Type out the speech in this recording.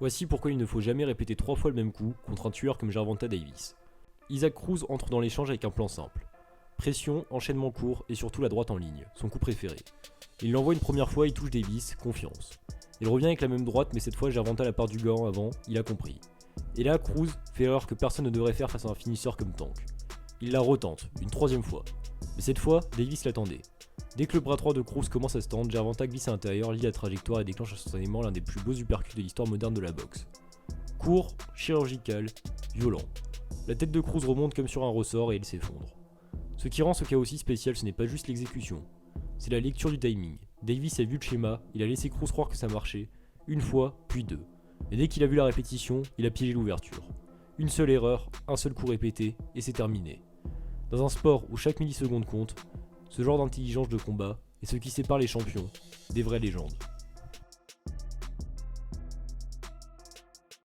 Voici pourquoi il ne faut jamais répéter 3 fois le même coup contre un tueur comme Gervonta Davis. Isaac Cruz entre dans l'échange avec un plan simple. Pression, enchaînement court et surtout la droite en ligne, son coup préféré. Il l'envoie une première fois, il touche Davis, confiance. Il revient avec la même droite mais cette fois Gervonta la part du gant avant, il a compris. Et là Cruz fait l'erreur que personne ne devrait faire face à un finisseur comme Tank. Il la retente, une troisième fois. Mais cette fois, Davis l'attendait. Dès que le bras droit de Cruz commence à se tendre, Gervonta glisse à l'intérieur, lit la trajectoire et déclenche instantanément l'un des plus beaux uppercuts de l'histoire moderne de la boxe. Court, chirurgical, violent. La tête de Cruz remonte comme sur un ressort et elle s'effondre. Ce qui rend ce cas aussi spécial, ce n'est pas juste l'exécution, c'est la lecture du timing. Davis a vu le schéma, il a laissé Cruz croire que ça marchait, une fois, puis deux. Et dès qu'il a vu la répétition, il a piégé l'ouverture. Une seule erreur, un seul coup répété, et c'est terminé. Dans un sport où chaque milliseconde compte, ce genre d'intelligence de combat est ce qui sépare les champions des vraies légendes.